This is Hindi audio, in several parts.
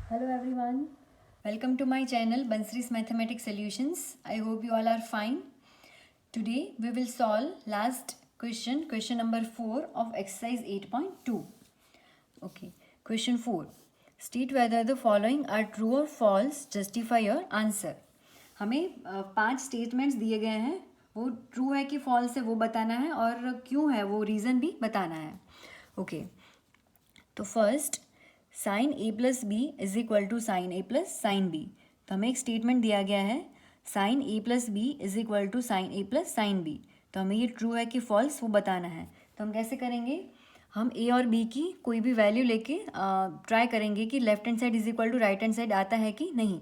Hello everyone, welcome to my channel Bansri's Mathematics Solutions. I hope you all are fine. Today we will solve last question number 4 of exercise 8.2. Okay, question 4. State whether the following are true or false, justify your answer. हमें 5 स्टेटमेंट्स दिए गए हैं, वो ट्रू है कि फॉल्स है वो बताना है और क्यों है वो रीज़न भी बताना है. ओके तो first sine A plus B is equal to sine A plus sine B. तो हमें एक स्टेटमेंट दिया गया है sine A plus B is equal to sine A plus sine B. तो हमें ये ट्रू है कि फॉल्स वो बताना है. तो हम कैसे करेंगे, हम ए और बी की कोई भी वैल्यू लेके ट्राई करेंगे कि left hand side is equal to right hand side आता है कि नहीं.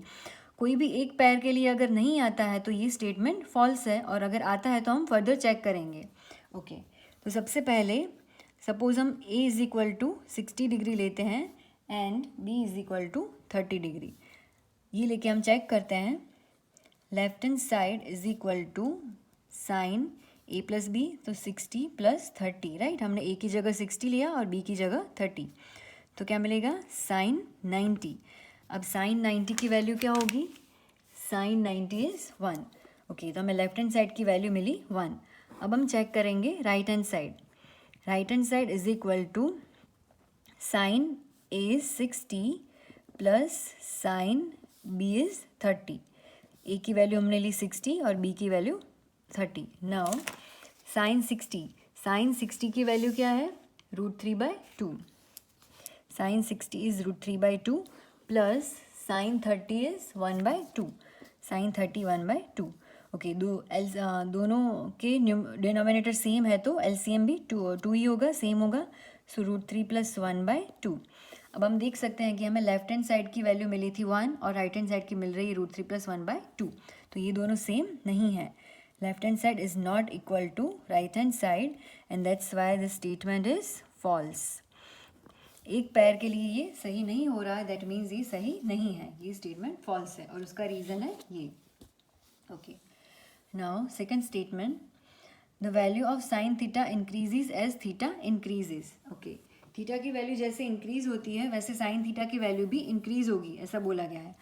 कोई भी एक पैर के लिए अगर नहीं आता है तो ये स्टेटमेंट फॉल्स है, और अगर आता है तो हम फर्दर चेक करेंगे. ओके तो सबसे पहले सपोज हम a is equal to 60 degree लेते हैं and b is equal to 30 degree. ये लेके हम चेक करते हैं. Left hand side is equal to sine a plus B, तो 60 प्लस 30, राइट. हमने a की जगह 60 लिया और b की जगह 30, तो क्या मिलेगा साइन 90. अब साइन 90 की वैल्यू क्या होगी, साइन 90 इज़ 1. ओके तो हमें लेफ्ट हैंड साइड की वैल्यू मिली 1. अब हम चेक करेंगे right hand side. Right hand side is equal to sine a is 60 plus sine b is 30. a की वैल्यू हमने ली 60 और b की वैल्यू 30. नाउ साइन 60 की वैल्यू क्या है, √3/2. Sine 60 is √3/2 plus sine 30 is 1/2. Sine 30 1/2. Okay दोनों के डिनोमिनेटर सेम है तो एलसीएम भी टू ही होगा, सेम होगा. सो √3 + 1/2. अब हम देख सकते हैं कि हमें लेफ्ट हैंड साइड की वैल्यू मिली थी 1 और राइट हैंड साइड की मिल रही है √3 + 1/2. तो ये दोनों सेम नहीं है. Left hand side is not equal to right hand side and that's why this statement is false. एक पैर के लिए ये सही नहीं हो रहा है, दैट मीन्स ये सही नहीं है, ये स्टेटमेंट फॉल्स है और उसका रीज़न है ये. Okay now second statement, the value of sine theta increases as theta increases. Okay theta की वैल्यू जैसे इंक्रीज होती है वैसे साइन थीटा की वैल्यू भी इंक्रीज होगी, ऐसा बोला गया है.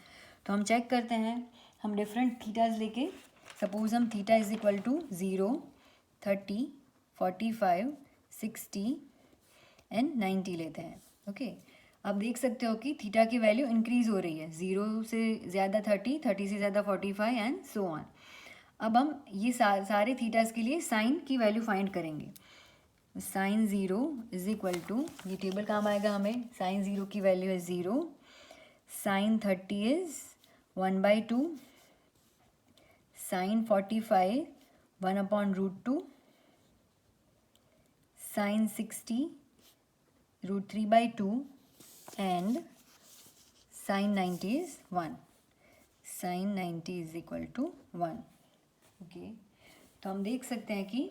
तो हम चेक करते हैं, हम डिफरेंट थीटाज लेके सपोज हम theta is equal to 0, 30, 45, 60 and 90 लेते हैं. ओके अब देख सकते हो कि थीटा की वैल्यू इंक्रीज हो रही है, 0 से ज़्यादा 30, 30 से ज़्यादा 45 एंड सो ऑन. अब हम ये सारे थीटास के लिए साइन की वैल्यू फाइंड करेंगे. साइन 0 इज इक्वल टू, ये टेबल काम आएगा हमें, साइन 0 की वैल्यू है 0, sine 30 is 1/2, sine 45 1/√2, sine 60 √3/2 and sine 90 is 1. Sine 90 is equal to 1. Okay तो हम देख सकते हैं कि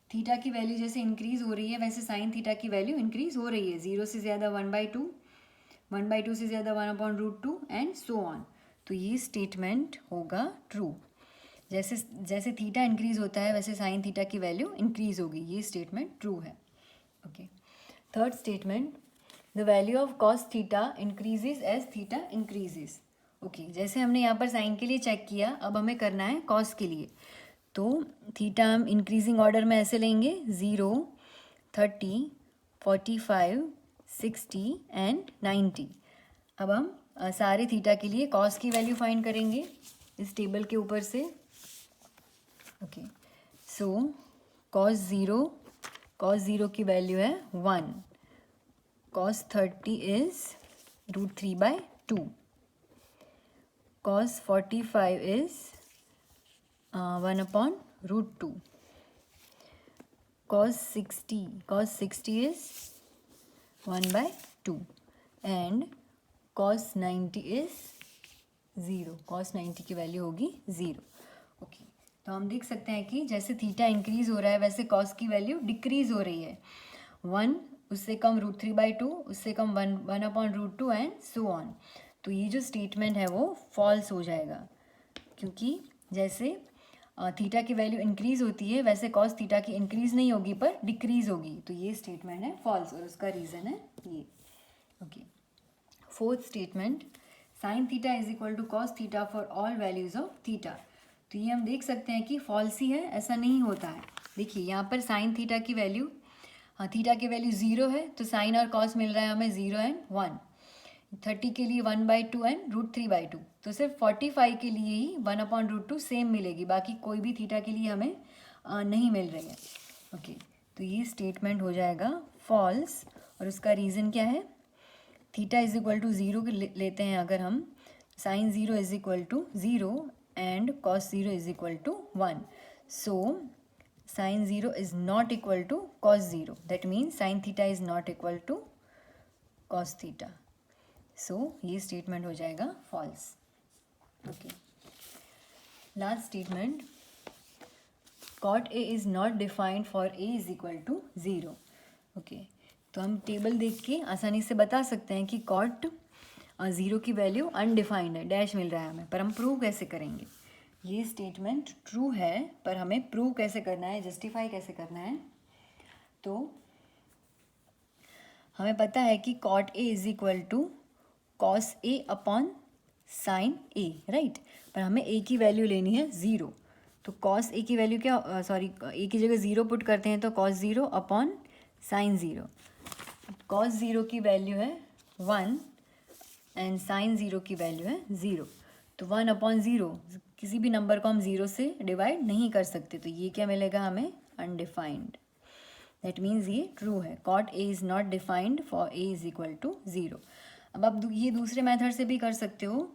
थीटा की वैल्यू जैसे इंक्रीज़ हो रही है वैसे साइन थीटा की वैल्यू इंक्रीज़ हो रही है. 0 से ज़्यादा 1/2, 1/2 से ज़्यादा 1/√2 एंड सो ऑन. तो ये स्टेटमेंट होगा ट्रू. जैसे जैसे थीटा इंक्रीज़ होता है वैसे साइन थीटा की वैल्यू इंक्रीज़ होगी, ये स्टेटमेंट ट्रू है. Okay third statement, the value of cos theta increases as theta increases. Okay जैसे हमने यहाँ पर साइन के लिए चेक किया, अब हमें करना है कॉस के लिए. तो थीटा हम इंक्रीजिंग ऑर्डर में ऐसे लेंगे 0, 30, 45, 60 एंड 90. अब हम सारे थीटा के लिए कॉस की वैल्यू फाइंड करेंगे इस टेबल के ऊपर से. ओके सो कॉस 0 की वैल्यू है 1. Cos 30 is √3/2. cos 45 is 1/√2. cos 60 is 1/2 and cos 90 is 0. cos 90 की वैल्यू होगी 0. ओके तो हम देख सकते हैं कि जैसे थीटा इंक्रीज हो रहा है वैसे cos की वैल्यू डिक्रीज हो रही है. 1 उससे कम √3/2, उससे कम 1/√2 एंड सो ऑन. तो ये जो स्टेटमेंट है वो फॉल्स हो जाएगा, क्योंकि जैसे थीटा की वैल्यू इंक्रीज होती है वैसे कॉस थीटा की इंक्रीज नहीं होगी पर डिक्रीज होगी. तो ये स्टेटमेंट है फॉल्स और उसका रीज़न है ये. Okay fourth statement, sine theta is equal to cos theta for all values of theta. तो ये हम देख सकते हैं कि फॉल्स ही है, ऐसा नहीं होता है। देखिए यहाँ पर साइन थीटा की वैल्यू, हाँ थीटा की वैल्यू 0 है, तो साइन और कॉस मिल रहा है हमें 0 एंड 1। 30 के लिए 1/2 एंड √3/2, तो सिर्फ 45 के लिए ही 1/√2 सेम मिलेगी, बाकी कोई भी थीटा के लिए हमें नहीं मिल रही है। ओके, तो ये स्टेटमेंट हो जाएगा फॉल्स। और उसका रीज़न क्या है? थीटा इज इक्वल टू 0 लेते हैं अगर हम, sine 0 is equal to 0 and cos 0 is equal to 1, so sine 0 is not equal to cos 0, that means sine theta is not equal to cos theta. So ये स्टेटमेंट हो जाएगा false. Okay, last statement, cot A is not defined for A is equal to 0। Okay, तो हम टेबल देख के आसानी से बता सकते हैं कि कॉट 0 की वैल्यू अनडिफाइंड है, डैश मिल रहा है हमें, पर हम प्रूव कैसे करेंगे? ये स्टेटमेंट ट्रू है, पर हमें प्रूव कैसे करना है, जस्टिफाई कैसे करना है? तो हमें पता है कि cot A is equal to cos A upon sine A, right, पर हमें ए की वैल्यू लेनी है 0, तो कॉस ए की वैल्यू क्या, ए की जगह 0 पुट करते हैं, तो कॉस 0 अपॉन साइन 0। कॉस 0 की वैल्यू है 1 एंड साइन 0 की वैल्यू है 0, तो 1/0, किसी भी नंबर को हम 0 से डिवाइड नहीं कर सकते, तो ये क्या मिलेगा हमें? अनडिफाइंड। दैट मीन्स ये ट्रू है, cot A is not defined for A is equal to 0। अब आप ये दूसरे मेथड से भी कर सकते हो,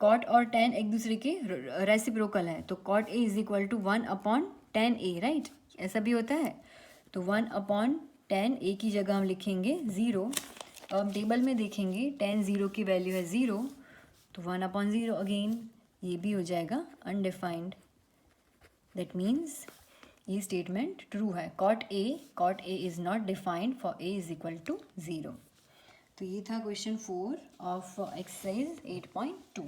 कॉट और tan एक दूसरे के रेसिप्रोकल है, तो cot A is equal to 1/tan a, right, ऐसा भी होता है। तो 1/tan a की जगह हम लिखेंगे 0। अब हम टेबल में देखेंगे tan 0 की वैल्यू है 0, तो 1/0 अगेन, ये भी हो जाएगा अनडिफाइंड। दैट मीन्स ये स्टेटमेंट ट्रू है, cot A is not defined for A is equal to 0। तो ये था क्वेश्चन 4 ऑफ एक्सरसाइज 8.2।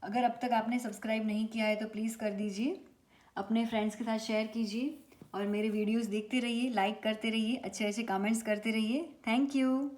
अगर अब तक आपने सब्सक्राइब नहीं किया है तो प्लीज़ कर दीजिए, अपने फ्रेंड्स के साथ शेयर कीजिए और मेरे वीडियोस देखते रहिए, लाइक करते रहिए, अच्छे अच्छे कमेंट्स करते रहिए। Thank you.